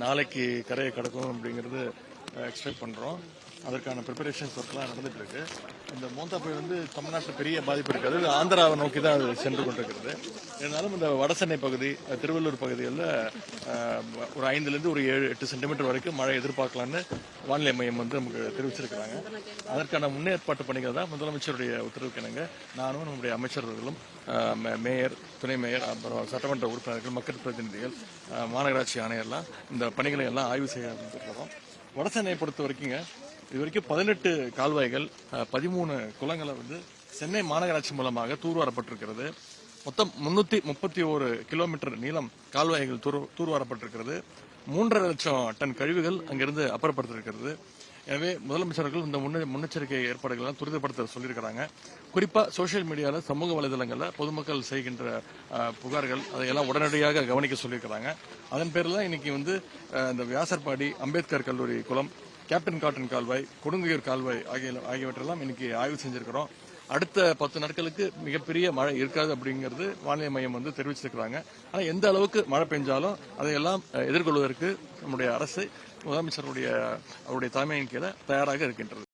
நாளைக்கு கரையை கடக்கும் அப்படிங்கிறது எக்ஸ்பெக்ட் பண்ணுறோம். அதற்கான ப்ரிப்பரேஷன்ஸ் ஒர்க்லாம் நடந்துட்டு இருக்கு. இந்த மோந்தா புயல் தமிழ்நாட்டில் பெரிய பாதிப்பு இருக்காது, ஆந்திராவை நோக்கி தான் அது சென்று கொண்டிருக்கிறது. இருந்தாலும் இந்த வடசென்னை பகுதி, திருவள்ளூர் பகுதிகளில் ஒரு 5லேருந்து ஒரு 7-8 சென்டிமீட்டர் வரைக்கும் மழை எதிர்பார்க்கலான்னு வானிலை மையம் நமக்கு தெரிவிச்சிருக்கிறாங்க. அதற்கான முன்னேற்பாட்டு பணிகள் தான் முதலமைச்சருடைய உத்தரவுக்கு இணங்க நானும் நம்முடைய அமைச்சர்களும், மேயர், துணை மேயர், அப்புறம் சட்டமன்ற உறுப்பினர்கள், மக்கள் பிரதிநிதிகள், மாநகராட்சி ஆணையர்லாம் இந்த பணிகளை எல்லாம் ஆய்வு செய்ய இருக்கிறோம். வடசென்னையை பொறுத்த வரைக்கும் இது வரைக்கும் 18 கால்வாய்கள், 13 குளங்களை சென்னை மாநகராட்சி மூலமாக தூர்வாரப்பட்டிருக்கிறது. மொத்தம் 331 கிலோமீட்டர் நீளம் கால்வாய்கள் தூர்வாரப்பட்டிருக்கிறது. 3.5 லட்சம் டன் கழிவுகள் அங்கிருந்து அப்புறப்படுத்திருக்கிறது. எனவே முதலமைச்சர்கள் இந்த முன்னெச்சரிக்கை ஏற்பாடுகள் துரிதப்படுத்த சொல்லியிருக்கிறாங்க. குறிப்பா சோசியல் மீடியாவில், சமூக வலைதளங்களில் பொதுமக்கள் செய்கின்ற புகார்கள் அதையெல்லாம் உடனடியாக கவனிக்க சொல்லியிருக்கிறாங்க. அதன் பேரில் இன்னைக்கு இந்த வியாசர்பாடி, அம்பேத்கர் கல்லூரி குளம், கேப்டன் காட்டன் கால்வாய், கொடுங்கையூர் கால்வாய் ஆகியவற்றெல்லாம் இன்னைக்கு ஆய்வு செஞ்சிருக்கிறோம். அடுத்த 10 நாட்களுக்கு மிகப்பெரிய மழை இருக்காது அப்படிங்கிறது வானிலை மையம் தெரிவிச்சிருக்கிறாங்க. ஆனால் எந்த அளவுக்கு மழை பெஞ்சாலும் அதையெல்லாம் எதிர்கொள்வதற்கு நம்முடைய அரசு முதலமைச்சருடைய அவருடைய தலைமையின் கீழே தயாராக இருக்கின்றது.